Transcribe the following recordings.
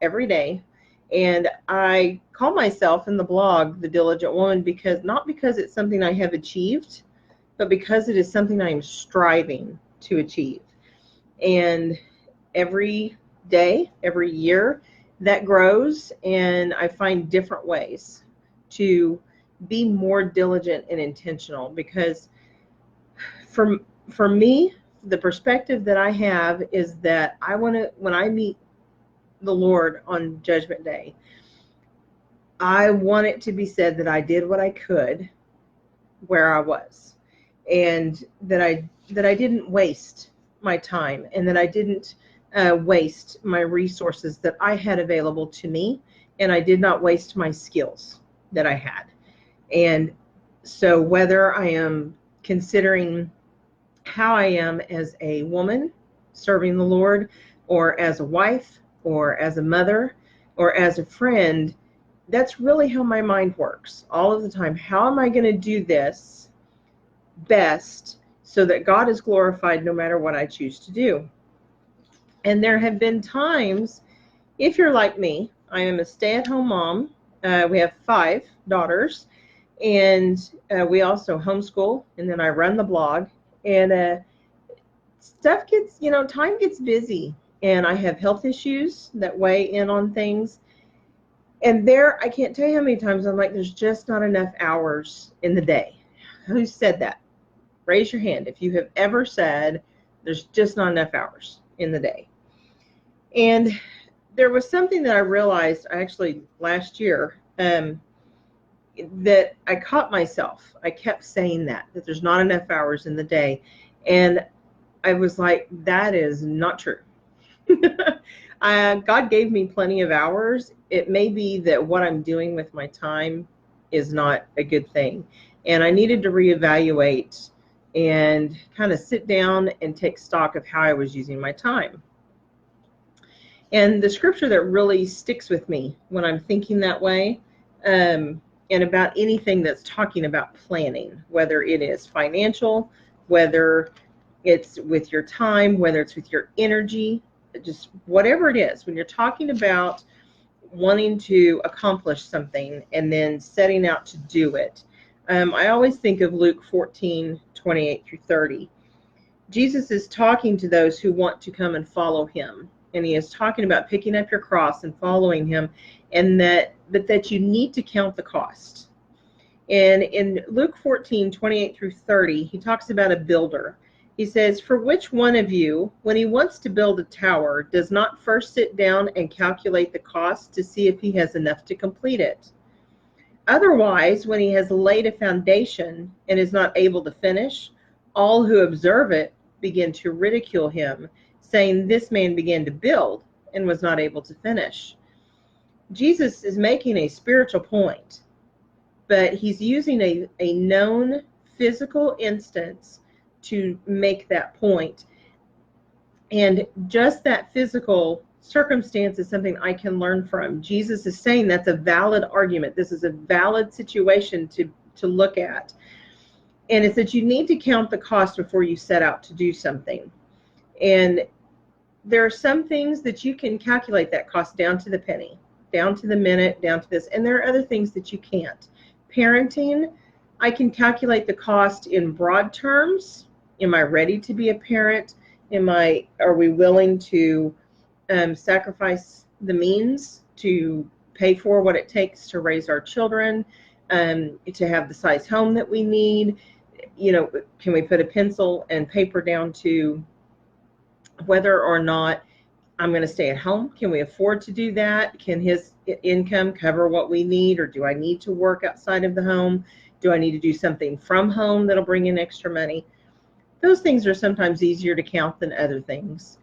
every day. And I call myself in the blog the Diligent Woman because not because it's something I have achieved, but because it is something I am striving to achieve. And every day, every year, that grows, and I find different ways to be more diligent and intentional. Because for for me, the perspective that I have is that I want to, when I meet the Lord on Judgment Day, I want it to be said that I did what I could where I was, and that I didn't waste my time, and that I didn't waste my resources that I had available to me, and I did not waste my skills that I had. And so whether I am considering how I am as a woman serving the Lord, or as a wife, or as a mother, or as a friend, that's really how my mind works all of the time. How am I going to do this best so that God is glorified no matter what I choose to do? And there have been times, if you're like me, I am a stay-at-home mom. We have 5 daughters, and we also homeschool, and then I run the blog. And stuff gets, time gets busy, and I have health issues that weigh in on things. And I can't tell you how many times I'm like, there's just not enough hours in the day. Who said that? Raise your hand if you have ever said there's just not enough hours in the day. And there was something that I realized actually last year, that I caught myself. I kept saying that there's not enough hours in the day. And I was like, that is not true. God gave me plenty of hours. It may be that what I'm doing with my time is not a good thing. And I needed to reevaluate and kind of sit down and take stock of how I was using my time. And the scripture that really sticks with me when I'm thinking that way, and about anything that's talking about planning, whether it is financial, whether it's with your time, whether it's with your energy, just whatever it is, when you're talking about wanting to accomplish something and then setting out to do it, I always think of Luke 14:28-30. Jesus is talking to those who want to come and follow him, and he is talking about picking up your cross and following him, and that you need to count the cost. And in Luke 14:28-30, he talks about a builder. He says, "For which one of you, when he wants to build a tower, does not first sit down and calculate the cost to see if he has enough to complete it? Otherwise, when he has laid a foundation and is not able to finish, all who observe it begin to ridicule him, saying, 'This man began to build and was not able to finish.'" Jesus is making a spiritual point, but he's using a known physical instance to make that point. And just that physical circumstance is something I can learn from. Jesus is saying that's a valid argument. This is a valid situation to look at. And it's that you need to count the cost before you set out to do something. And there are some things that you can calculate that cost down to the penny, down to the minute, down to this. And there are other things that you can't. Parenting, I can calculate the cost in broad terms. Am I ready to be a parent? Are we willing to sacrifice the means to pay for what it takes to raise our children, to have the size home that we need? Can we put a pencil and paper down to whether or not I'm going to stay at home? Can we afford to do that? Can his income cover what we need, or do I need to work outside of the home? Do I need to do something from home that'll bring in extra money? Those things are sometimes easier to count than other things,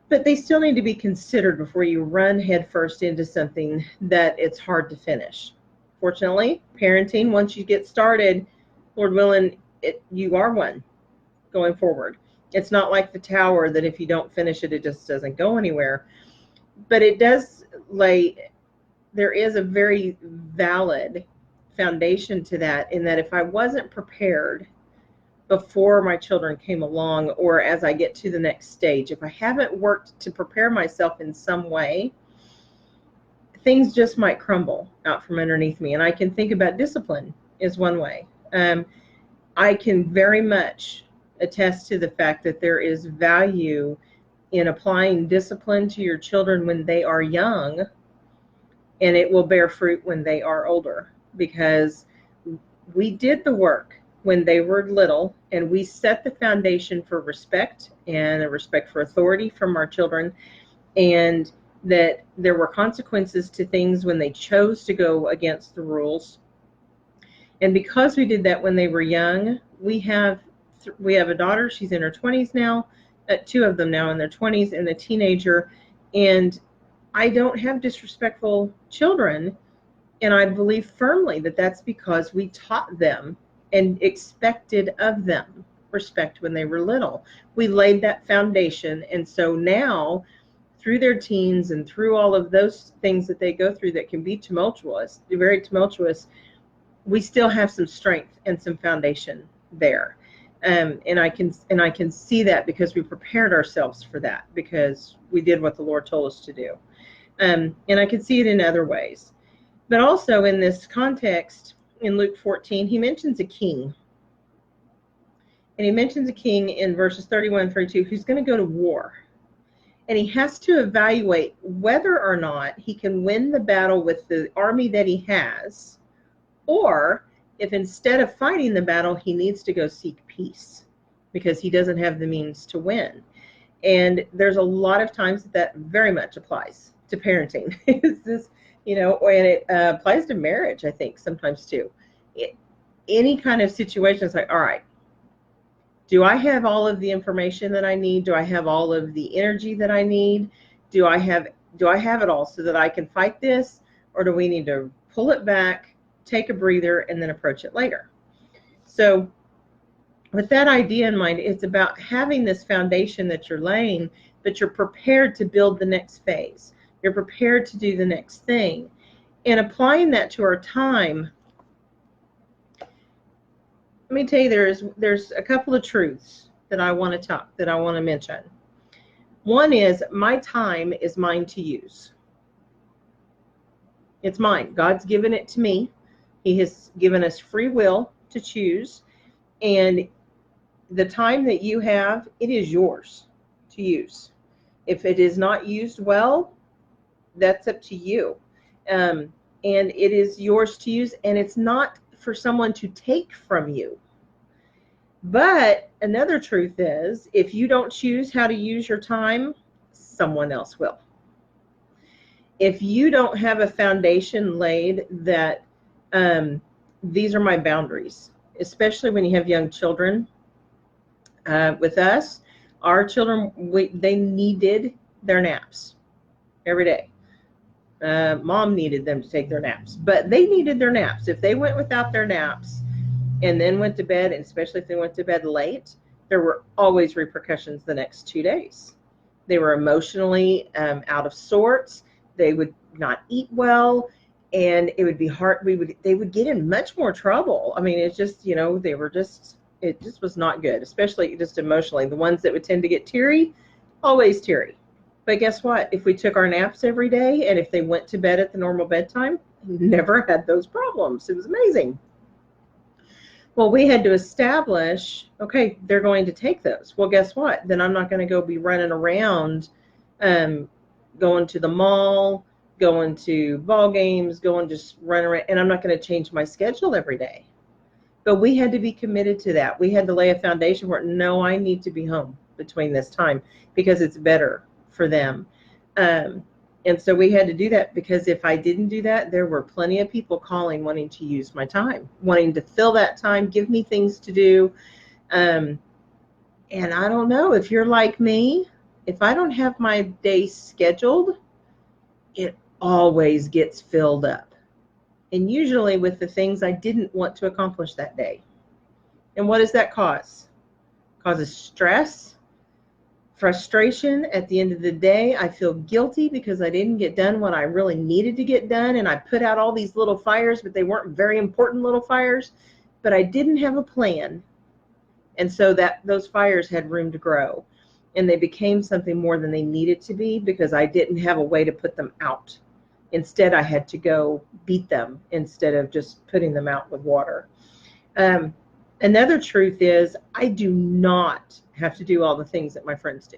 but they still need to be considered before you run headfirst into something that it's hard to finish. Fortunately, parenting, once you get started, Lord willing, you are one going forward. It's not like the tower that if you don't finish it, it just doesn't go anywhere. But it does there is a very valid foundation to that, in that if I wasn't prepared before my children came along, or as I get to the next stage, if I haven't worked to prepare myself in some way, things just might crumble out from underneath me. And I can think about discipline is one way. I can very much attest to the fact that there is value in applying discipline to your children when they are young, and it will bear fruit when they are older, because we did the work when they were little, and we set the foundation for respect and a respect for authority from our children, and that there were consequences to things when they chose to go against the rules. And because we did that when they were young, we have a daughter, she's in her 20s now, two of them now in their 20s, and a teenager, and I don't have disrespectful children, and I believe firmly that that's because we taught them and expected of them respect when they were little. We laid that foundation, and so now, through their teens and through all of those things that they go through that can be tumultuous, very tumultuous, we still have some strength and some foundation there. And I can see that because we prepared ourselves for that, because we did what the Lord told us to do. And I can see it in other ways. But also in this context, in Luke 14, he mentions a king. And he mentions a king in verses 31 and 32 who's going to go to war. And he has to evaluate whether or not he can win the battle with the army that he has, or if instead of fighting the battle, he needs to go seek peace because he doesn't have the means to win. And there's a lot of times that very much applies to parenting. It's this, and it applies to marriage, I think, sometimes too. Any kind of situation, it's like, all right, do I have all of the information that I need? Do I have all of the energy that I need? Do I have it all so that I can fight this? Or do we need to pull it back, take a breather, and then approach it later? So with that idea in mind, it's about having this foundation that you're laying, but you're prepared to build the next phase. You're prepared to do the next thing. And applying that to our time, let me tell you, there's a couple of truths that I want to mention. One is, my time is mine to use. It's mine. God's given it to me. He has given us free will to choose. And the time that you have, it is yours to use. If it is not used well, that's up to you. And it is yours to use, and it's not for someone to take from you. But another truth is, if you don't choose how to use your time, someone else will. If you don't have a foundation laid that these are my boundaries, especially when you have young children. With us, our children, they needed their naps every day. Mom needed them to take their naps, but they needed their naps. If they went without their naps and then went to bed, and especially if they went to bed late, there were always repercussions the next 2 days. They were emotionally out of sorts. They would not eat well, and it would be hard. They would get in much more trouble. I mean, it's just, it just was not good, especially just emotionally. The ones that would tend to get teary, always teary. But guess what? If we took our naps every day, and if they went to bed at the normal bedtime, never had those problems. It was amazing. Well, we had to establish, okay, they're going to take those. Well, guess what? Then I'm not going to go be running around, going to the mall, going to ball games, just running around, and I'm not going to change my schedule every day. But we had to be committed to that. We had to lay a foundation where, no, I need to be home between this time because it's better for them. And so we had to do that, because if I didn't do that, there were plenty of people calling, wanting to use my time, wanting to fill that time, give me things to do. And I don't know if you're like me, if I don't have my day scheduled, it always gets filled up. And usually with the things I didn't want to accomplish that day. And what does that cause? It causes stress, frustration. At the end of the day, I feel guilty because I didn't get done what I really needed to get done. And I put out all these little fires, but they weren't very important little fires. But I didn't have a plan. And so those fires had room to grow. And they became something more than they needed to be because I didn't have a way to put them out. Instead, I had to go beat them instead of just putting them out with water. Another truth is I do not have to do all the things that my friends do.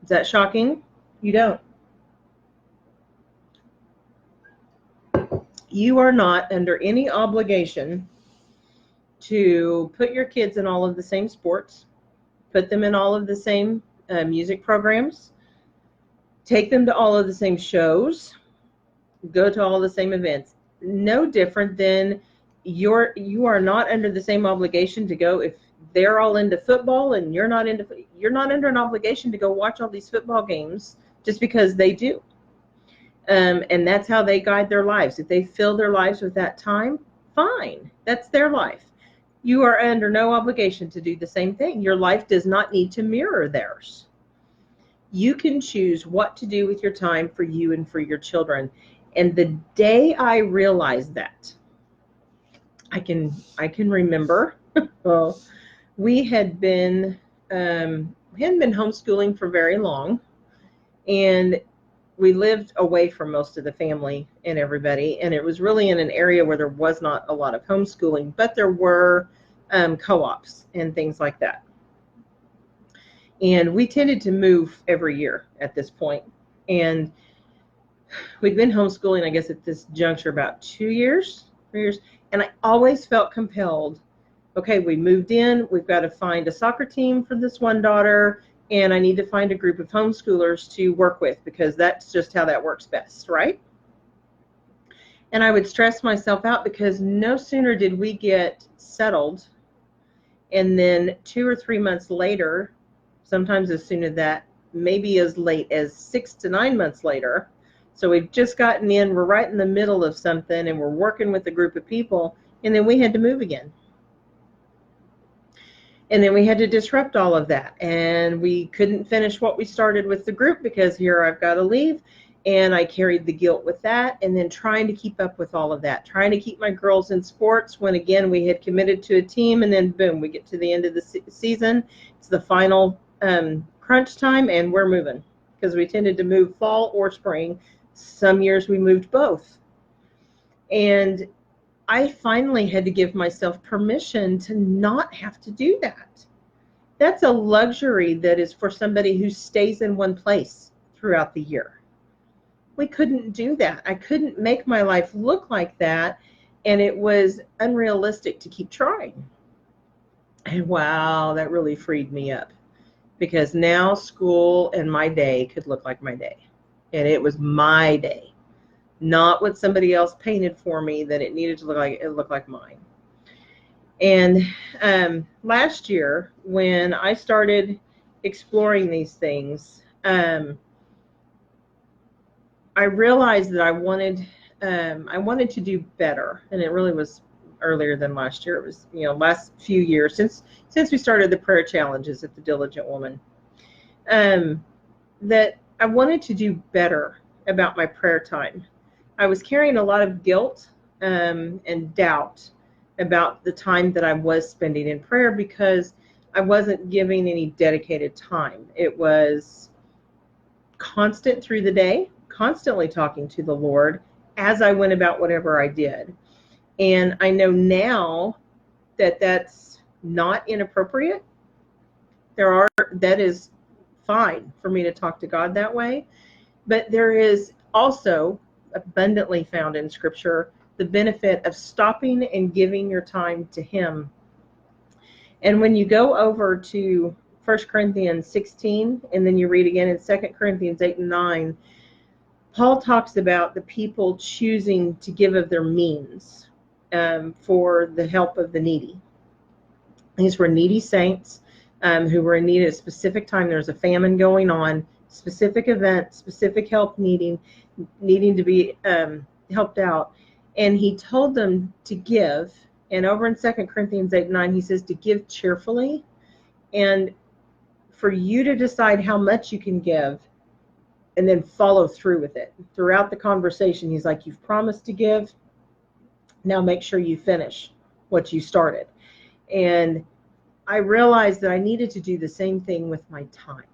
Is that shocking? You don't. You are not under any obligation to put your kids in all of the same sports, put them in all of the same music programs, take them to all of the same shows, go to all the same events. No different than you are not under the same obligation to go if they're all into football and you're not under an obligation to go watch all these football games just because they do. And that's how they guide their lives. If they fill their lives with that time, fine. That's their life. You are under no obligation to do the same thing. Your life does not need to mirror theirs. You can choose what to do with your time for you and for your children. And the day I realized that, I can remember. Well, we hadn't been homeschooling for very long, and we lived away from most of the family and everybody, and it was really in an area where there was not a lot of homeschooling, but there were co-ops and things like that. And we tended to move every year at this point. And we'd been homeschooling, I guess, at this juncture about 3 years. And I always felt compelled, okay, we moved in, we've got to find a soccer team for this one daughter, and I need to find a group of homeschoolers to work with because that's just how that works best, right? And I would stress myself out because no sooner did we get settled, and then 2 or 3 months later, sometimes as soon as that, maybe as late as 6 to 9 months later, so we've just gotten in, we're right in the middle of something, and we're working with a group of people, and then we had to move again. And then we had to disrupt all of that, and we couldn't finish what we started with the group because here I've got to leave, and I carried the guilt with that, and then trying to keep up with all of that, trying to keep my girls in sports when, again, we had committed to a team, and then boom, we get to the end of the season. It's the final crunch time, and we're moving because we tended to move fall or spring. Some years we moved both. And I finally had to give myself permission to not have to do that. That's a luxury that is for somebody who stays in one place throughout the year. We couldn't do that. I couldn't make my life look like that, and it was unrealistic to keep trying. And wow, that really freed me up because now school and my day could look like my day. And it was my day, not what somebody else painted for me that it needed to look like. It looked like mine. And last year, when I started exploring these things, I realized that I wanted to do better, and it really was earlier than last year. It was, last few years since we started the prayer challenges at the Diligent Woman, that I wanted to do better about my prayer time. I was carrying a lot of guilt and doubt about the time that I was spending in prayer because I wasn't giving any dedicated time. It was constant through the day, constantly talking to the Lord as I went about whatever I did. And I know now that that's not inappropriate. That is fine for me to talk to God that way. But there is also abundantly found in Scripture the benefit of stopping and giving your time to Him. And when you go over to 1 Corinthians 16, and then you read again in 2 Corinthians 8 and 9, Paul talks about the people choosing to give of their means for the help of the needy. These were needy saints who were in need at a specific time. There was a famine going on, specific event, specific help needing to be helped out. And he told them to give. And over in 2 Corinthians 8:9, he says to give cheerfully, and for you to decide how much you can give and then follow through with it. Throughout the conversation, he's like, you've promised to give. Now make sure you finish what you started. And I realized that I needed to do the same thing with my time.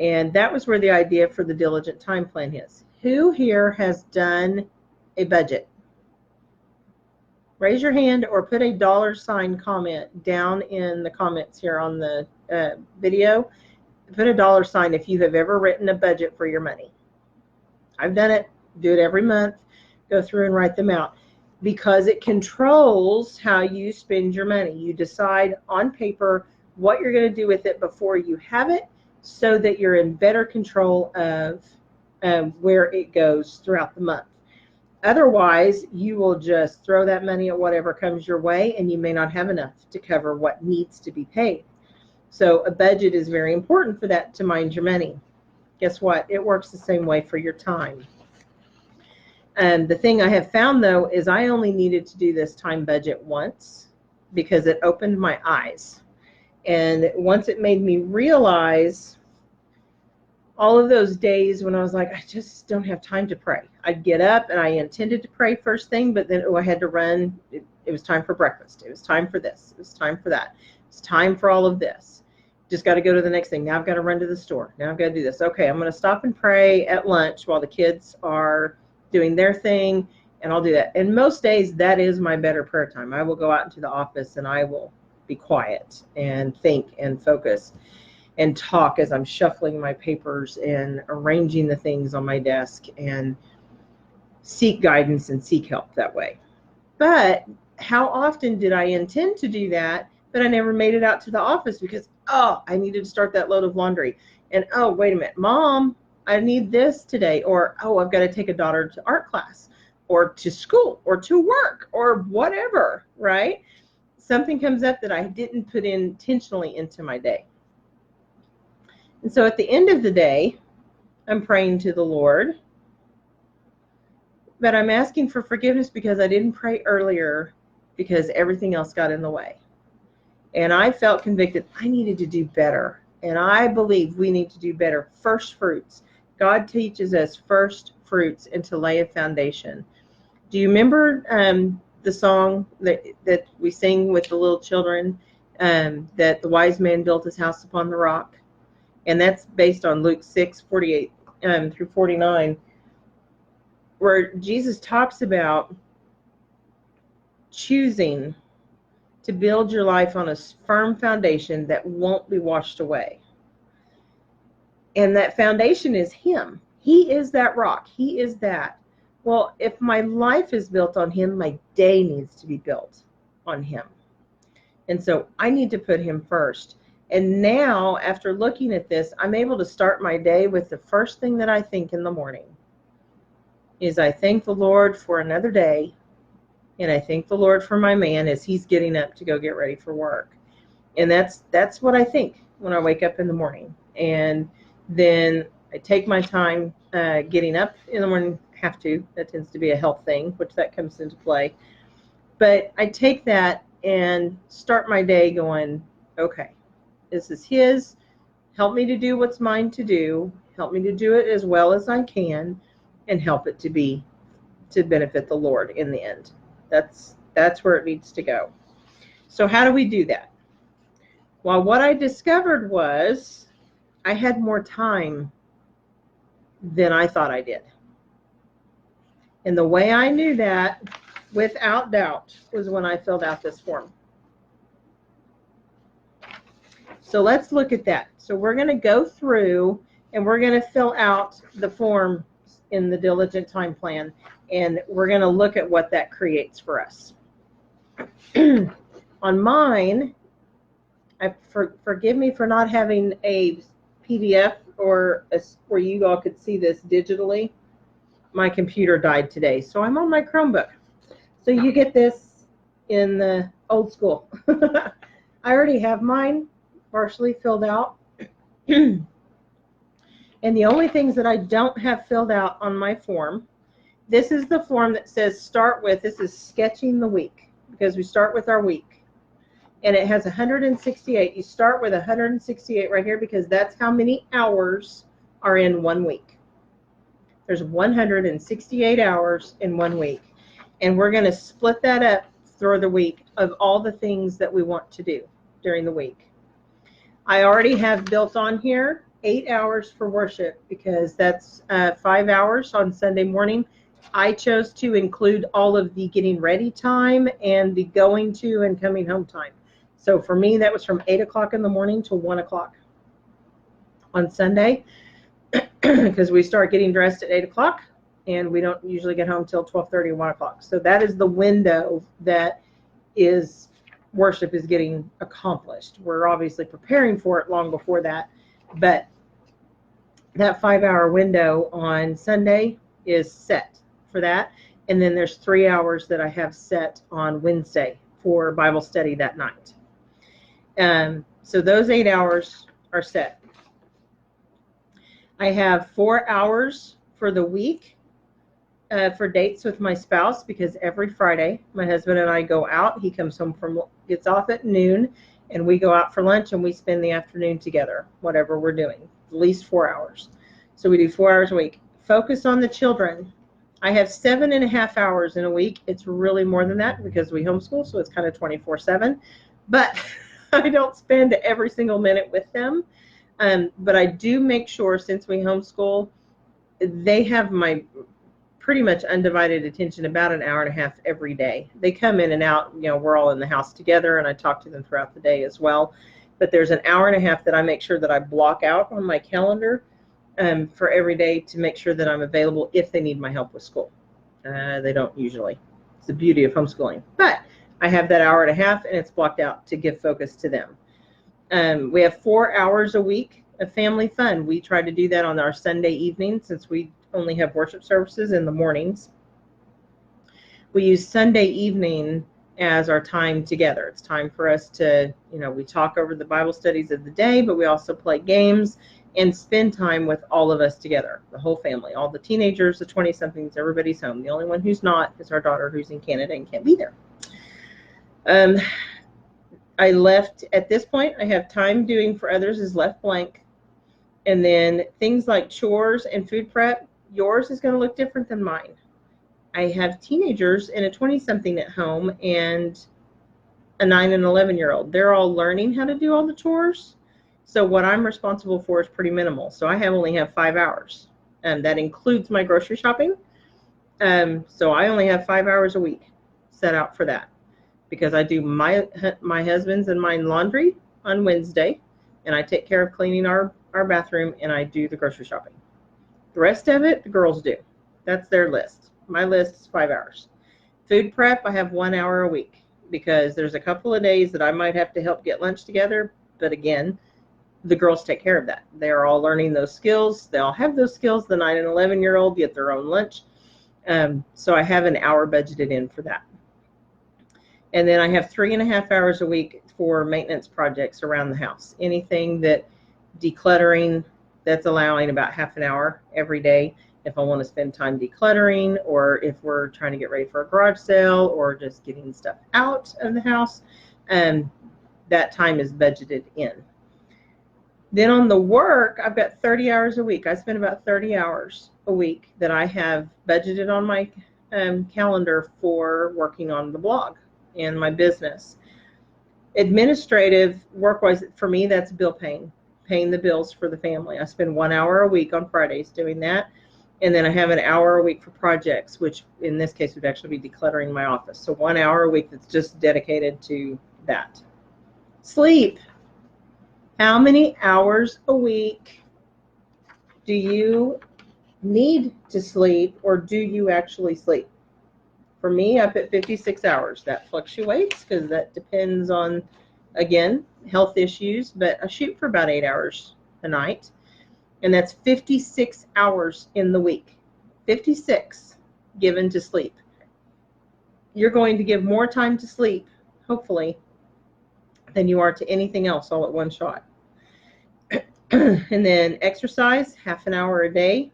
And that was where the idea for the Diligent Time Plan is. Who here has done a budget? Raise your hand or put a $ comment down in the comments here on the video. Put a $ if you have ever written a budget for your money. I've done it. Do it every month. Go through and write them out, because it controls how you spend your money. You decide on paper what you're going to do with it before you have it, so that you're in better control of where it goes throughout the month. Otherwise, you will just throw that money at whatever comes your way, and you may not have enough to cover what needs to be paid. So a budget is very important for that, to mind your money. Guess what? It works the same way for your time. And the thing I have found, though, is I only needed to do this time budget once, because it opened my eyes. And once it made me realize all of those days when I was like, I just don't have time to pray. I'd get up and I intended to pray first thing, but then I had to run. It was time for breakfast. It was time for this. It was time for that. It's time for all of this. Just got to go to the next thing. Now I've got to run to the store. Now I've got to do this. Okay, I'm going to stop and pray at lunch while the kids are doing their thing, and I'll do that. And most days, that is my better prayer time. I will go out into the office and I will be quiet and think and focus and talk as I'm shuffling my papers and arranging the things on my desk, and seek guidance and seek help that way. But how often did I intend to do that, but I never made it out to the office because, oh, I needed to start that load of laundry. And, oh, wait a minute, Mom, I need this today. Or, oh, I've got to take a daughter to art class or to school or to work or whatever, right? Something comes up that I didn't put intentionally into my day. And so at the end of the day, I'm praying to the Lord, but I'm asking for forgiveness because I didn't pray earlier, because everything else got in the way. And I felt convicted I needed to do better. And I believe we need to do better. First fruits. God teaches us first fruits and to lay a foundation. Do you remember the song that we sing with the little children, that the wise man built his house upon the rock? And that's based on Luke 6:48 through 49, where Jesus talks about choosing to build your life on a firm foundation that won't be washed away. And that foundation is Him. He is that rock. He is that. Well, if my life is built on Him, my day needs to be built on Him. And so I need to put Him first. And now, after looking at this, I'm able to start my day with the first thing that I think in the morning is I thank the Lord for another day, and I thank the Lord for my man as he's getting up to go get ready for work. And that's what I think when I wake up in the morning. And then I take my time getting up in the morning. Have to. That tends to be a health thing, which that comes into play. But I take that and start my day going, okay, this is His. Help me to do what's mine to do. Help me to do it as well as I can, and help it to benefit the Lord in the end. That's where it needs to go. So how do we do that? Well, what I discovered was I had more time than I thought I did. And the way I knew that, without doubt, was when I filled out this form. So let's look at that. So we're going to go through and we're going to fill out the form in the Diligent Time Plan, and we're going to look at what that creates for us. On mine, forgive me for not having a PDF or where you all could see this digitally. My computer died today, so I'm on my Chromebook. So you get this in the old school. I already have mine partially filled out. And the only things that I don't have filled out on my form, this is the form that says start with. This is sketching the week, because we start with our week. And it has 168. You start with 168 right here, because that's how many hours are in 1 week. There's 168 hours in 1 week. And we're going to split that up through the week of all the things that we want to do during the week. I already have built on here 8 hours for worship because that's 5 hours on Sunday morning. I chose to include all of the getting ready time and the going to and coming home time. So for me, that was from 8 o'clock in the morning to 1 o'clock on Sunday because we start getting dressed at 8 o'clock and we don't usually get home till 12:30 or 1 o'clock. So that is the window that is worship is getting accomplished. We're obviously preparing for it long before that, but that 5-hour window on Sunday is set for that. And then there's 3 hours that I have set on Wednesday for Bible study that night. So those 8 hours are set. I have 4 hours for the week for dates with my spouse because every Friday my husband and I go out. He comes home gets off at noon, and we go out for lunch and we spend the afternoon together, whatever we're doing, at least 4 hours. So we do 4 hours a week. Focus on the children. I have 7.5 hours in a week. It's really more than that because we homeschool, so it's kind of 24/7. But I don't spend every single minute with them. But I do make sure, since we homeschool, they have my pretty much undivided attention about an hour and a half every day. They come in and out, we're all in the house together, and I talk to them throughout the day as well. But there's an hour and a half that I make sure that I block out on my calendar for every day to make sure that I'm available if they need my help with school. They don't usually. It's the beauty of homeschooling. But I have that hour and a half, and it's blocked out to give focus to them. We have 4 hours a week of family fun. We try to do that on our Sunday evening since we only have worship services in the mornings. We use Sunday evening as our time together. It's time for us to, we talk over the Bible studies of the day, but we also play games and spend time with all of us together, the whole family, all the teenagers, the 20-somethings, everybody's home. The only one who's not is our daughter, who's in Canada and can't be there. I left, at this point, I have time doing for others is left blank. And then things like chores and food prep, yours is going to look different than mine. I have teenagers and a 20-something at home and a 9 and 11-year-old. They're all learning how to do all the chores. So what I'm responsible for is pretty minimal. So I only have 5 hours. And that includes my grocery shopping. So I only have 5 hours a week set out for that. Because I do my husband's and mine laundry on Wednesday. And I take care of cleaning our bathroom, and I do the grocery shopping. The rest of it, the girls do. That's their list. My list is 5 hours. Food prep, I have 1 hour a week because there's a couple of days that I might have to help get lunch together. But again, the girls take care of that. They're all learning those skills. They all have those skills. The 9 and 11-year-old get their own lunch. So I have an hour budgeted in for that. And then I have 3.5 hours a week for maintenance projects around the house. Anything that decluttering, that's allowing about half an hour every day if I want to spend time decluttering, or if we're trying to get ready for a garage sale or just getting stuff out of the house. That time is budgeted in. Then on the work, I've got 30 hours a week. I spend about 30 hours a week that I have budgeted on my calendar for working on the blog and my business. Administrative work-wise, for me, that's bill paying the bills for the family. I spend 1 hour a week on Fridays doing that. And then I have an hour a week for projects, which in this case would actually be decluttering my office. So 1 hour a week that's just dedicated to that. Sleep. How many hours a week do you need to sleep, or do you actually sleep? For me, I put 56 hours. That fluctuates because that depends on, again, health issues, but I shoot for about 8 hours a night. And that's 56 hours in the week. 56 given to sleep. You're going to give more time to sleep, hopefully, than you are to anything else all at one shot. And then exercise, half an hour a day.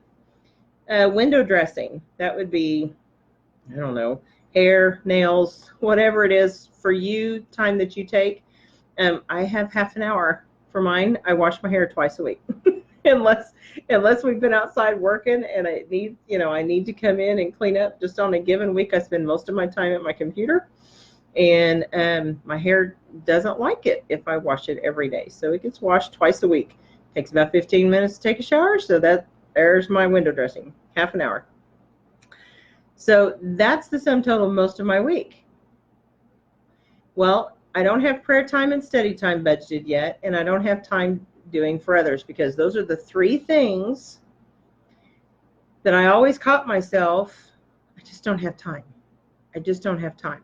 Window dressing, that would be, I don't know, hair, nails, whatever it is for you, time that you take. I have half an hour for mine. I wash my hair twice a week. unless we've been outside working and I need to come in and clean up. Just on a given week, I spend most of my time at my computer, and my hair doesn't like it if I wash it every day. So it gets washed twice a week. Takes about 15 minutes to take a shower, so there's my window dressing, half an hour. So that's the sum total of most of my week. Well, I don't have prayer time and study time budgeted yet, and I don't have time doing for others, because those are the three things that I always caught myself, I just don't have time. I just don't have time.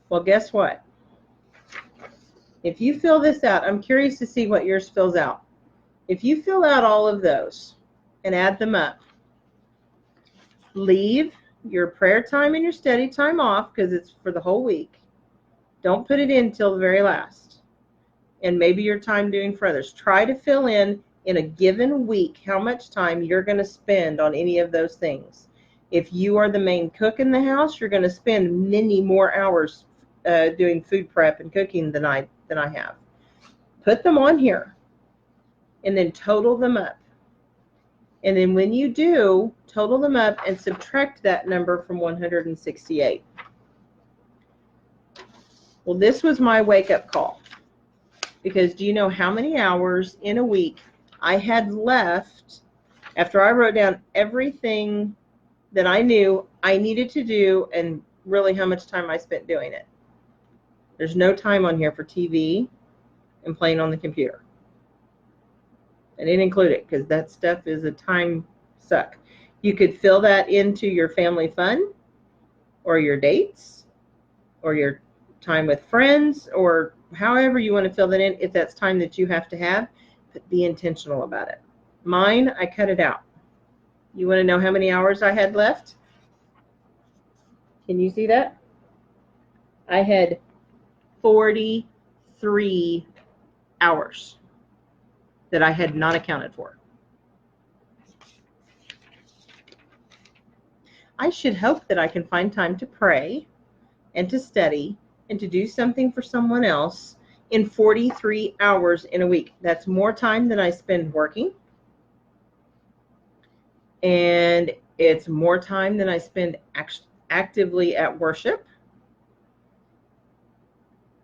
Well, guess what? If you fill this out, I'm curious to see what yours fills out. If you fill out all of those and add them up, leave your prayer time and your study time off because it's for the whole week. Don't put it in till the very last. And maybe your time doing for others. Try to fill in a given week how much time you're going to spend on any of those things. If you are the main cook in the house, you're going to spend many more hours doing food prep and cooking than I have. Put them on here and then total them up. And then when you do, total them up and subtract that number from 168. Well, this was my wake-up call. Because do you know how many hours in a week I had left after I wrote down everything that I knew I needed to do and really how much time I spent doing it? There's no time on here for TV and playing on the computer. I didn't include it because that stuff is a time suck. You could fill that into your family fun or your dates or your time with friends or however you want to fill that in. If that's time that you have to have, but be intentional about it. Mine, I cut it out. You want to know how many hours I had left? Can you see that? I had 43 hours that I had not accounted for. I should hope that I can find time to pray and to study and to do something for someone else in 43 hours in a week. That's more time than I spend working. And it's more time than I spend actively at worship.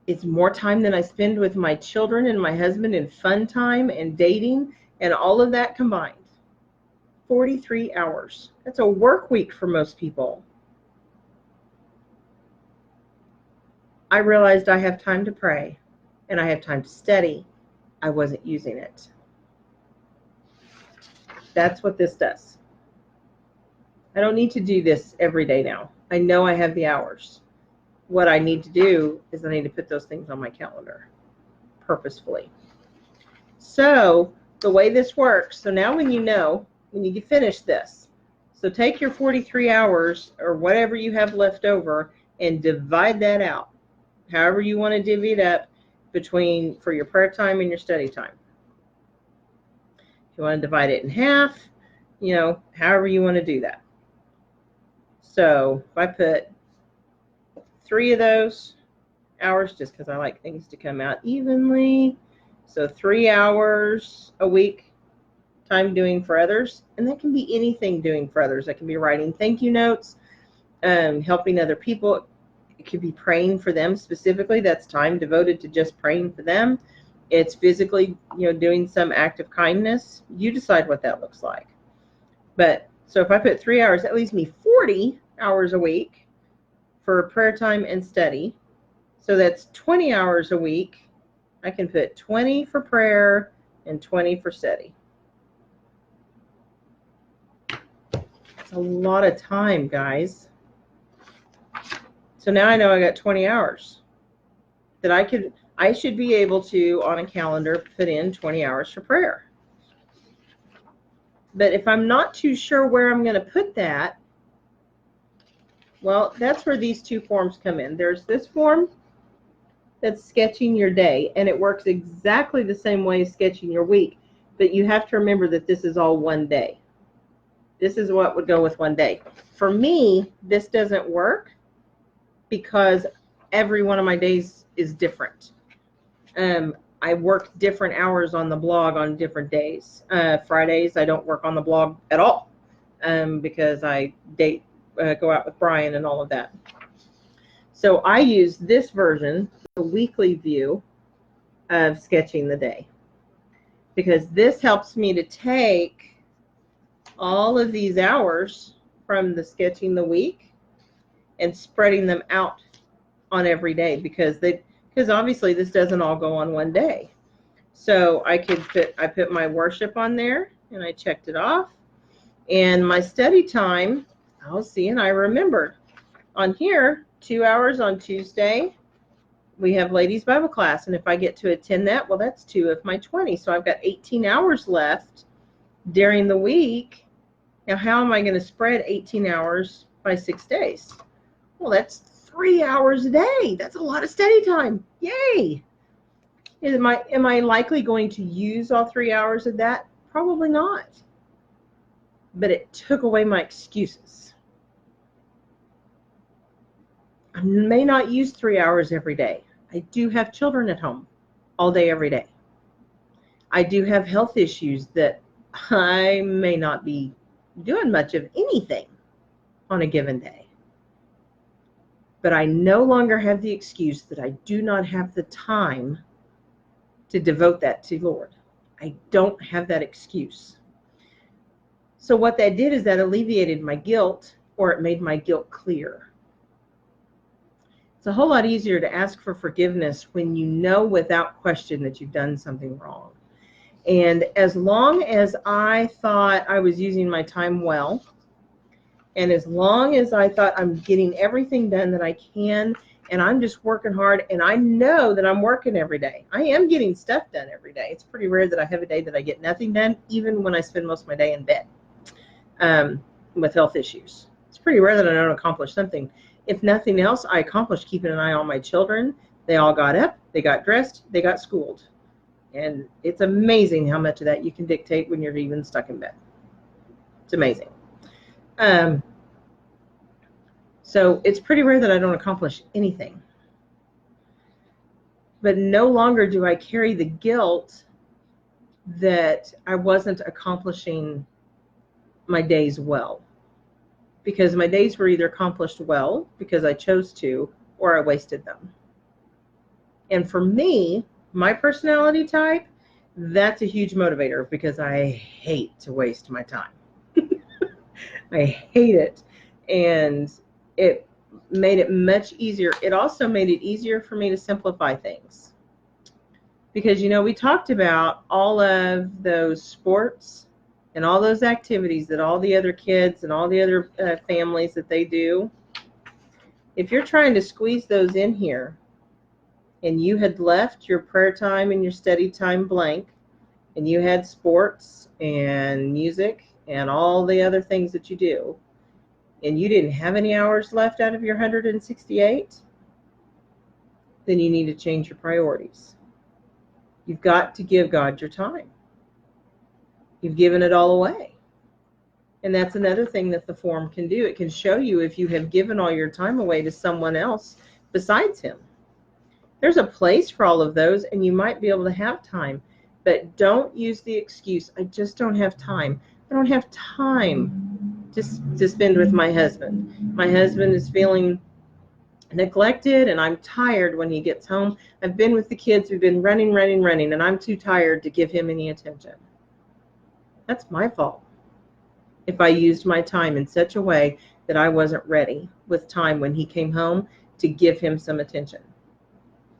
It's more time than I spend with my children and my husband in fun time and dating and all of that combined. 43 hours. That's a work week for most people. I realized I have time to pray and I have time to study. I wasn't using it. That's what this does. I don't need to do this every day now. I know I have the hours. What I need to do is I need to put those things on my calendar purposefully. So the way this works, so now when you finish this, so take your 43 hours or whatever you have left over and divide that out, however you want to divvy it up for your prayer time and your study time. If you want to divide it in half, however you want to do that. So if I put 3 of those hours, just because I like things to come out evenly, so 3 hours a week, time doing for others, and that can be anything doing for others. That can be writing thank you notes, helping other people. It could be praying for them specifically. That's time devoted to just praying for them. It's physically, doing some act of kindness. You decide what that looks like. But so if I put 3 hours, that leaves me 40 hours a week for prayer time and study. So that's 20 hours a week. I can put 20 for prayer and 20 for study. It's a lot of time, guys. So now I know I got 20 hours that I should be able to, on a calendar, put in 20 hours for prayer. But if I'm not too sure where I'm going to put that, well, that's where these 2 forms come in. There's this form that's sketching your day, and it works exactly the same way as sketching your week, but you have to remember that this is all one day. This is what would go with one day. For me, this doesn't work because every one of my days is different. I work different hours on the blog on different days. Fridays, I don't work on the blog at all because I go out with Brian and all of that. So I use this version, the weekly view of sketching the day. because this helps me to take all of these hours from the sketching the week and spreading them out on every day, because obviously this doesn't all go on one day. So I put my worship on there and I checked it off, and my study time, I'll see, and I remembered on here 2 hours on Tuesday. We have ladies Bible class, and if I get to attend that, well, that's 2 of my 20. So I've got 18 hours left during the week. Now, how am I going to spread 18 hours by 6 days? Well, that's 3 hours a day. That's a lot of study time. Yay! Am I likely going to use all 3 hours of that? Probably not. But it took away my excuses. I may not use 3 hours every day. I do have children at home all day, every day. I do have health issues that I may not be doing much of anything on a given day. But I no longer have the excuse that I do not have the time to devote that to Lord. I don't have that excuse. So what that did is that alleviated my guilt, or it made my guilt clear. It's a whole lot easier to ask for forgiveness when you know without question that you've done something wrong. And as long as I thought I was using my time well, and as long as I thought I'm getting everything done that I can, and I'm just working hard, and I know that I'm working every day. I am getting stuff done every day. It's pretty rare that I have a day that I get nothing done, even when I spend most of my day in bed with health issues. It's pretty rare that I don't accomplish something. If nothing else, I accomplished keeping an eye on my children. They all got up, they got dressed, they got schooled. And it's amazing how much of that you can dictate when you're even stuck in bed. It's amazing. So it's pretty rare that I don't accomplish anything. But no longer do I carry the guilt that I wasn't accomplishing my days well. Because my days were either accomplished well because I chose to, or I wasted them. And for me, my personality type, that's a huge motivator, because I hate to waste my time. I hate it. And it made it much easier. It also made it easier for me to simplify things. Because, you know, we talked about all of those sports and all those activities that all the other kids and all the other families that they do. If you're trying to squeeze those in here, and you had left your prayer time and your study time blank, and you had sports and music and all the other things that you do, and you didn't have any hours left out of your 168, then you need to change your priorities. You've got to give God your time. You've given it all away. And that's another thing that the form can do. It can show you if you have given all your time away to someone else besides Him. There's a place for all of those, and you might be able to have time. But don't use the excuse, I just don't have time. I don't have time to spend with my husband. My husband is feeling neglected, and I'm tired when he gets home. I've been with the kids, we've been running, and I'm too tired to give him any attention. That's my fault. If I used my time in such a way that I wasn't ready with time when he came home to give him some attention.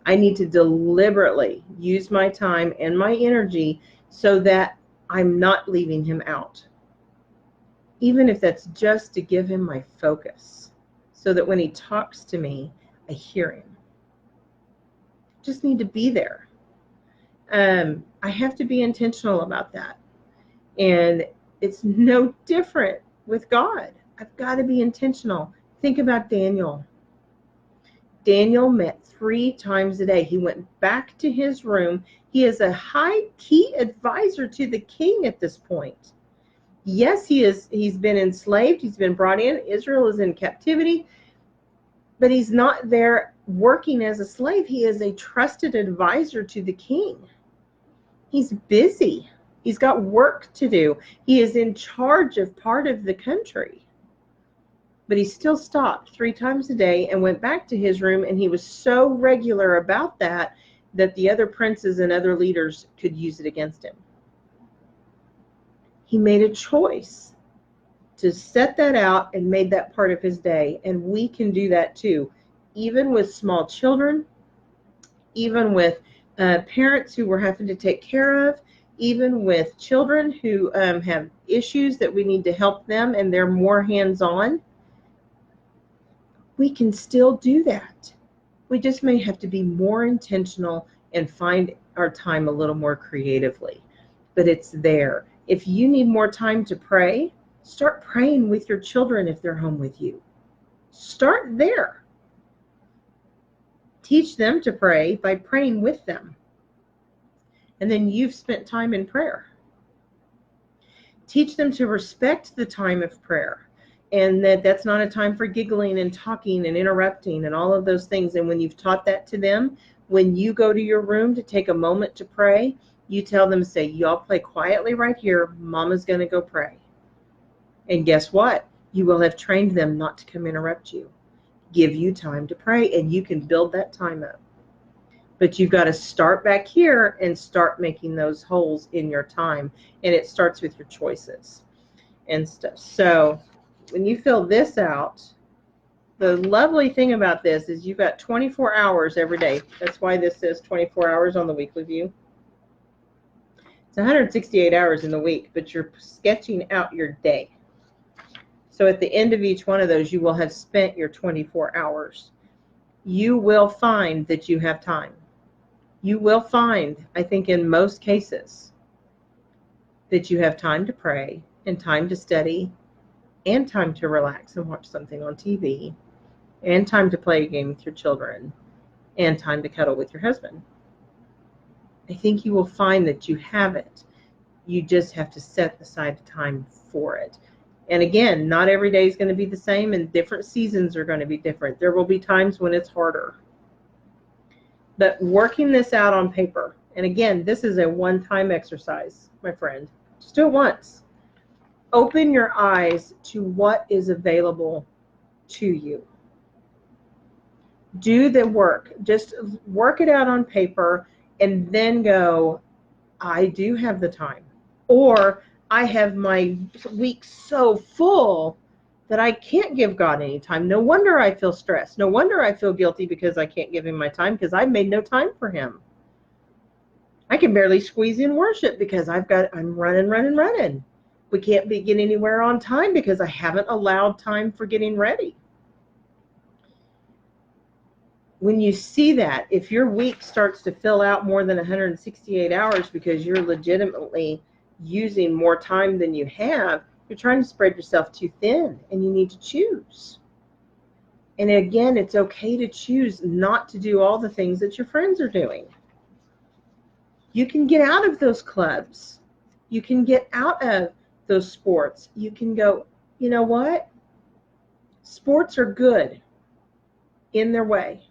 I need to deliberately use my time and my energy so that I'm not leaving him out. Even if that's just to give him my focus, so that when he talks to me, I hear him. Just need to be there. I have to be intentional about that. And it's no different with God. I've got to be intentional. Think about Daniel. Daniel met 3 times a day. He went back to his room. He is a high key advisor to the king at this point. Yes, he's been enslaved. He's been brought in. Israel is in captivity. But he's not there working as a slave. He is a trusted advisor to the king. He's busy. He's got work to do. He is in charge of part of the country. But he still stopped 3 times a day and went back to his room, and he was so regular about that that the other princes and other leaders could use it against him. He made a choice to set that out and made that part of his day. And we can do that too, even with small children, even with parents who we're having to take care of, even with children who have issues that we need to help them and they're more hands-on. We can still do that. We just may have to be more intentional and find our time a little more creatively. But it's there. If you need more time to pray, start praying with your children if they're home with you. Start there. Teach them to pray by praying with them. And then you've spent time in prayer. Teach them to respect the time of prayer, and that's not a time for giggling and talking and interrupting and all of those things. And when you've taught that to them, when you go to your room to take a moment to pray, you tell them, say, y'all play quietly right here. Mama's going to go pray. And guess what? You will have trained them not to come interrupt you. Give you time to pray, and you can build that time up. But you've got to start back here and start making those holes in your time. And it starts with your choices and stuff. So when you fill this out, the lovely thing about this is you've got 24 hours every day. That's why this says 24 hours on the weekly view. It's 168 hours in the week, but you're sketching out your day. So at the end of each one of those, you will have spent your 24 hours. You will find that you have time. You will find, I think in most cases, that you have time to pray and time to study and time to relax and watch something on TV and time to play a game with your children and time to cuddle with your husband. I think you will find that you have it. You just have to set aside time for it. And again, not every day is going to be the same, and different seasons are going to be different. There will be times when it's harder. But working this out on paper, and again, this is a one-time exercise, my friend. Just do it once. Open your eyes to what is available to you. Do the work. Just work it out on paper and then go, I do have the time. Or I have my week so full that I can't give God any time. No wonder I feel stressed. No wonder I feel guilty because I can't give him my time because I've made no time for him. I can barely squeeze in worship because I'm running. We can't get anywhere on time because I haven't allowed time for getting ready. When you see that, if your week starts to fill out more than 168 hours because you're legitimately using more time than you have, you're trying to spread yourself too thin, and you need to choose. And again, it's okay to choose not to do all the things that your friends are doing. You can get out of those clubs. You can get out of those sports. You can go, you know what? Sports are good in their way,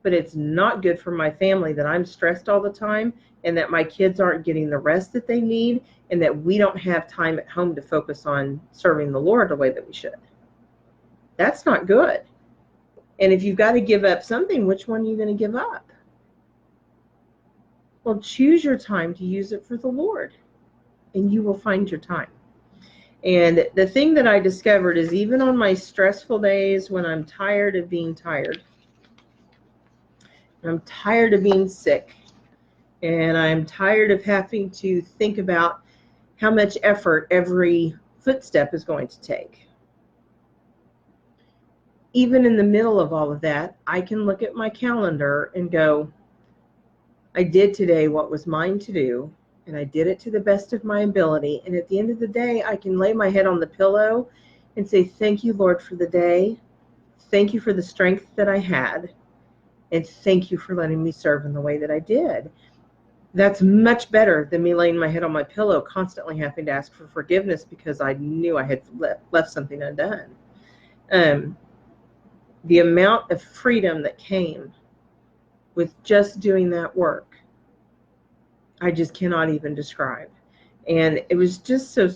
but it's not good for my family that I'm stressed all the time and that my kids aren't getting the rest that they need and that we don't have time at home to focus on serving the Lord the way that we should. That's not good. And if you've got to give up something, which one are you going to give up? Well, choose your time to use it for the Lord, and you will find your time. And the thing that I discovered is even on my stressful days when I'm tired of being tired, I'm tired of being sick, and I'm tired of having to think about how much effort every footstep is going to take. Even in the middle of all of that, I can look at my calendar and go, I did today what was mine to do, and I did it to the best of my ability. And at the end of the day, I can lay my head on the pillow and say, thank you, Lord, for the day. Thank you for the strength that I had. And thank you for letting me serve in the way that I did. That's much better than me laying my head on my pillow, constantly having to ask for forgiveness because I knew I had left something undone. The amount of freedom that came with just doing that work, I just cannot even describe. And it was just so,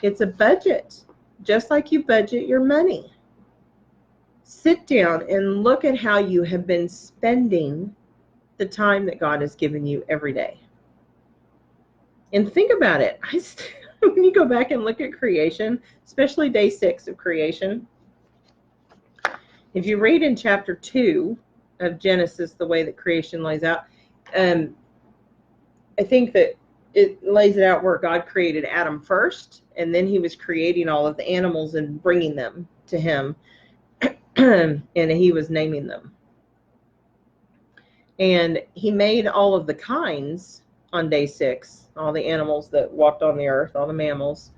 it's a budget, just like you budget your money. Sit down and look at how you have been spending the time that God has given you every day. And think about it. when you go back and look at creation, especially day 6 of creation, if you read in chapter 2 of Genesis, the way that creation lays out, I think that it lays it out where God created Adam first, and then he was creating all of the animals and bringing them to him, and he was naming them. And he made all of the kinds on day 6, all the animals that walked on the earth, all the mammals.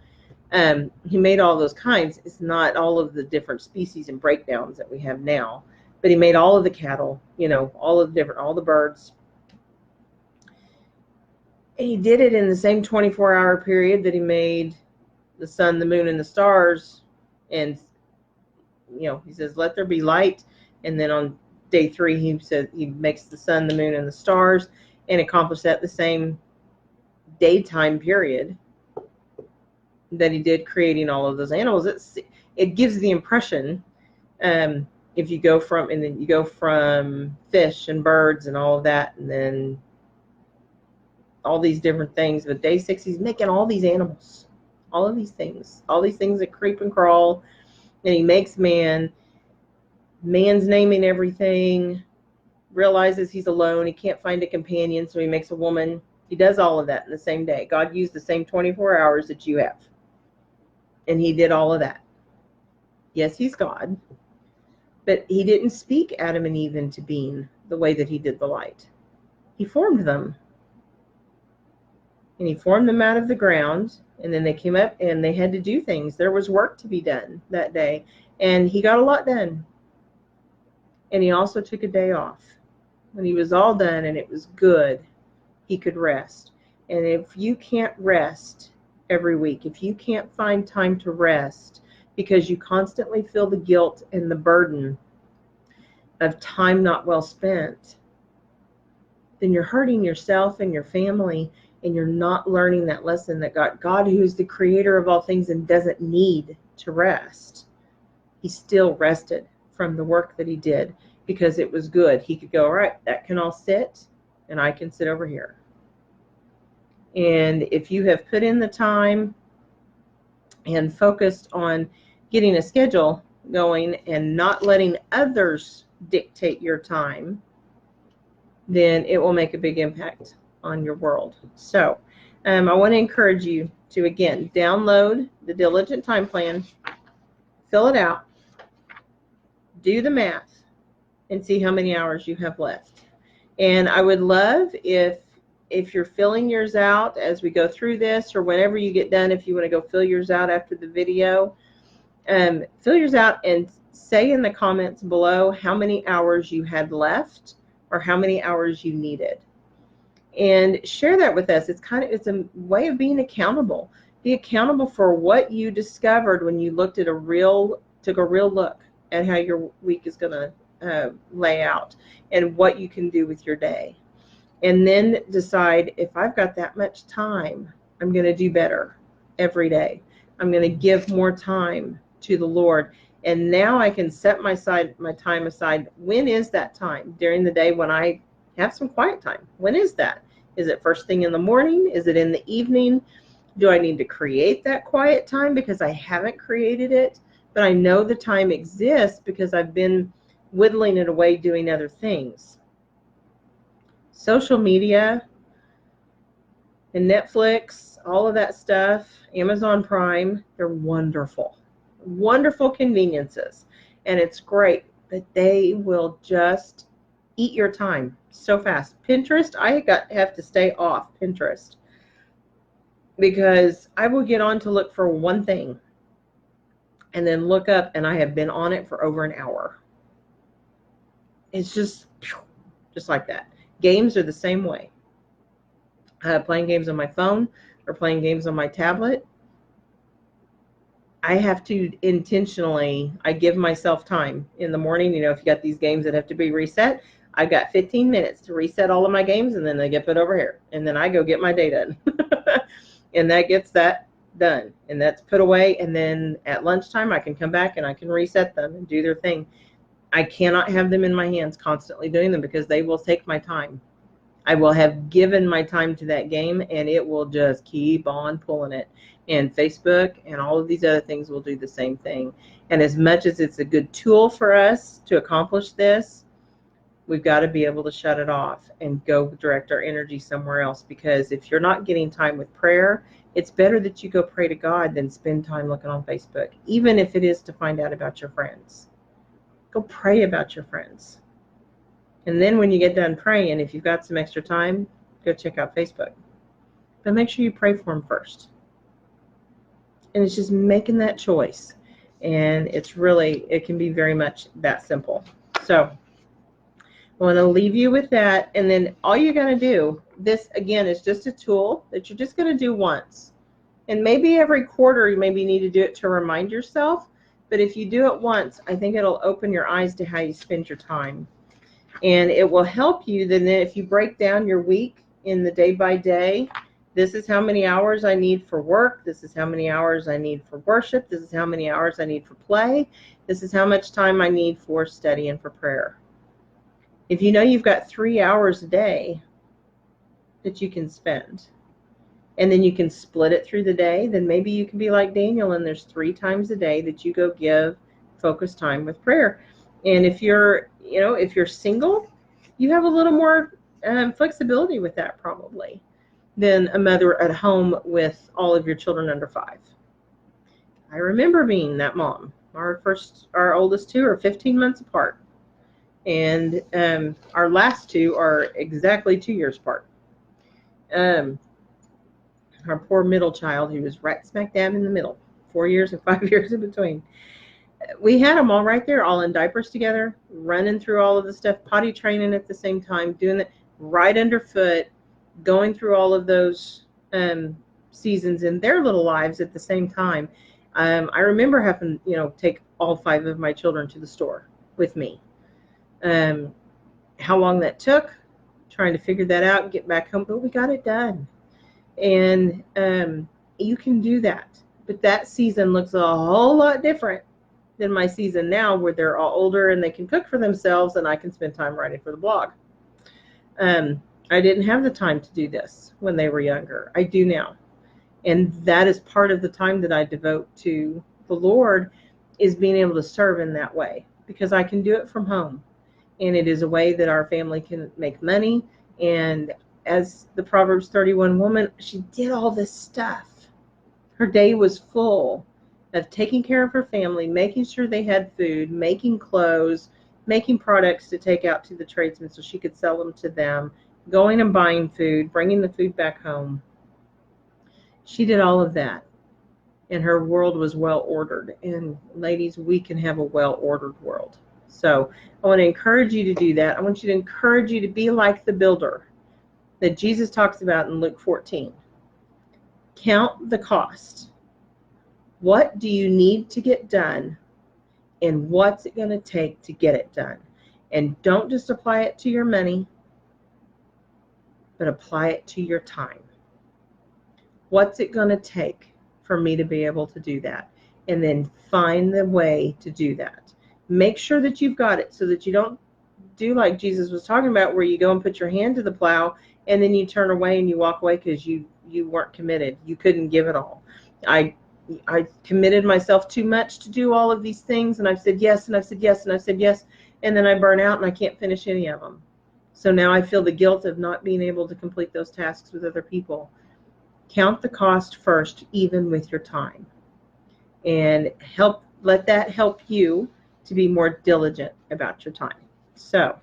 He made all those kinds. It's not all of the different species and breakdowns that we have now, but he made all of the cattle, all the birds. And he did it in the same 24-hour period that he made the sun, the moon, and the stars. And, he says, let there be light. And then on day 3, he said he makes the sun, the moon, and the stars, and accomplished that the same daytime period that he did creating all of those animals. It gives the impression, if you go from fish and birds and all of that, and then all these different things. But day 6, he's making all these animals, all of these things that creep and crawl, and he makes man's naming everything, realizes he's alone, he can't find a companion, so he makes a woman. He does all of that in the same day. God used the same 24 hours that you have, and he did all of that. Yes, he's God, but he didn't speak Adam and Eve into being the way that he did the light. He formed them. And he formed them out of the ground, and then they came up and they had to do things. There was work to be done that day, and he got a lot done. And he also took a day off. When he was all done and it was good, he could rest. And if you can't rest every week, if you can't find time to rest because you constantly feel the guilt and the burden of time not well spent, then you're hurting yourself and your family, and you're not learning that lesson that God, who is the creator of all things and doesn't need to rest, he still rested from the work that he did because it was good. He could go, all right, that can all sit, and I can sit over here. And if you have put in the time and focused on getting a schedule going and not letting others dictate your time, then it will make a big impact on your world. So I want to encourage you to, again, download the Diligent Time Plan, fill it out, do the math, and see how many hours you have left. And I would love if you're filling yours out as we go through this, or whenever you get done, if you want to go fill yours out after the video, fill yours out and say in the comments below how many hours you had left or how many hours you needed. And share that with us. It's a way of being accountable. Be accountable for what you discovered when you took a real look at how your week is going to lay out and what you can do with your day. And then decide, if I've got that much time, I'm going to do better every day. I'm going to give more time to the Lord. And now I can set my time aside. When is that time? During the day when I have some quiet time. When is that? Is it first thing in the morning? Is it in the evening? Do I need to create that quiet time because I haven't created it? But I know the time exists because I've been whittling it away doing other things. Social media and Netflix, all of that stuff, Amazon Prime, they're wonderful. Wonderful conveniences. And it's great, but they will just eat your time so fast. Pinterest, I have to stay off Pinterest because I will get on to look for one thing and then look up and I have been on it for over an hour. It's just like that. Games are the same way. Playing games on my phone or playing games on my tablet, I have to intentionally, I give myself time in the morning. If you got these games that have to be reset, I've got 15 minutes to reset all of my games, and then they get put over here. And then I go get my day done. And that gets that done. And that's put away. And then at lunchtime, I can come back and I can reset them and do their thing. I cannot have them in my hands constantly doing them because they will take my time. I will have given my time to that game, and it will just keep on pulling it. And Facebook and all of these other things will do the same thing. And as much as it's a good tool for us to accomplish this, we've got to be able to shut it off and go direct our energy somewhere else. Because if you're not getting time with prayer, it's better that you go pray to God than spend time looking on Facebook, even if it is to find out about your friends. Go pray about your friends. And then when you get done praying, if you've got some extra time, go check out Facebook. But make sure you pray for them first. And it's just making that choice. And it can be very much that simple. So I want to leave you with that. And then all you're going to do, this again is just a tool that you're just going to do once. And maybe every quarter you maybe need to do it to remind yourself. But if you do it once, I think it'll open your eyes to how you spend your time. And it will help you then if you break down your week in the day by day. This is how many hours I need for work. This is how many hours I need for worship. This is how many hours I need for play. This is how much time I need for study and for prayer. If you know you've got 3 hours a day that you can spend, and then you can split it through the day, then maybe you can be like Daniel, and there's 3 times a day that you go give focused time with prayer. And if you're single, you have a little more flexibility with that probably than a mother at home with all of your children under 5. I remember being that mom. Our oldest 2 are 15 months apart. And our last 2 are exactly 2 years apart. Our poor middle child, who was right smack dab in the middle, 4 years and 5 years in between. We had them all right there, all in diapers together, running through all of the stuff, potty training at the same time, doing it right underfoot, going through all of those seasons in their little lives at the same time. I remember having, take all 5 of my children to the store with me. How long that took, trying to figure that out and get back home, but we got it done. And you can do that. But that season looks a whole lot different than my season now, where they're all older and they can cook for themselves and I can spend time writing for the blog. I didn't have the time to do this when they were younger. I do now. And that is part of the time that I devote to the Lord, is being able to serve in that way, because I can do it from home. And it is a way that our family can make money. And as the Proverbs 31 woman, she did all this stuff. Her day was full of taking care of her family, making sure they had food, making clothes, making products to take out to the tradesmen so she could sell them to them, going and buying food, bringing the food back home. She did all of that. And her world was well ordered. And ladies, we can have a well ordered world. So I want to encourage you to do that. I want you to encourage you to be like the builder that Jesus talks about in Luke 14. Count the cost. What do you need to get done? And what's it going to take to get it done? And don't just apply it to your money, but apply it to your time. What's it going to take for me to be able to do that? And then find the way to do that. Make sure that you've got it so that you don't do like Jesus was talking about, where you go and put your hand to the plow and then you turn away and you walk away because you weren't committed. You couldn't give it all. I committed myself too much to do all of these things, and I've said yes, and I've said yes, and I've said yes, and then I burn out and I can't finish any of them. So now I feel the guilt of not being able to complete those tasks with other people. Count the cost first, even with your time, and let that help you to be more diligent about your time. So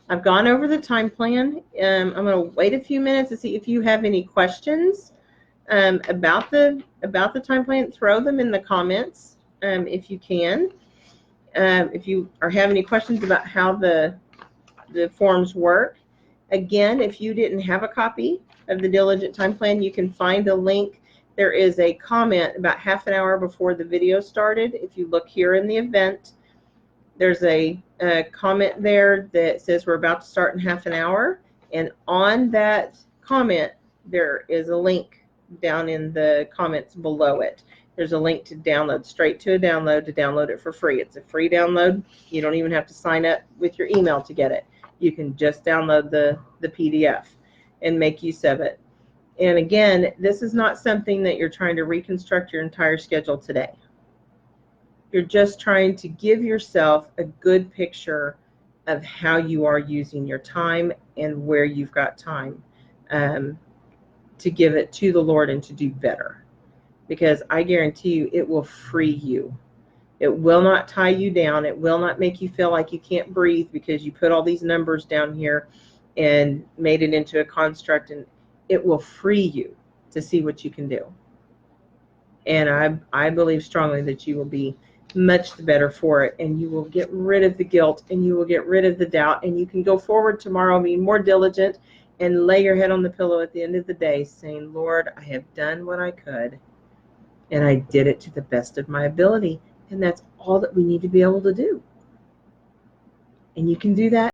I've gone over the time plan. I'm going to wait a few minutes to see if you have any questions about the time plan. Throw them in the comments if you can. If you have any questions about how the forms work. Again, if you didn't have a copy of the Diligent Time Plan, you can find a link. There is a comment about half an hour before the video started. If you look here in the event, there's a comment there that says we're about to start in half an hour. And on that comment, there is a link down in the comments below it. There's a link to download, straight to a download, to download it for free. It's a free download. You don't even have to sign up with your email to get it. You can just download the PDF and make use of it. And again, this is not something that you're trying to reconstruct your entire schedule today. You're just trying to give yourself a good picture of how you are using your time and where you've got time to give it to the Lord and to do better. Because I guarantee you, it will free you. It will not tie you down. It will not make you feel like you can't breathe because you put all these numbers down here and made it into a construct, and it will free you to see what you can do. And I believe strongly that you will be much the better for it, and you will get rid of the guilt, and you will get rid of the doubt, and you can go forward tomorrow being more diligent and lay your head on the pillow at the end of the day saying, Lord, I have done what I could, and I did it to the best of my ability. And that's all that we need to be able to do. And you can do that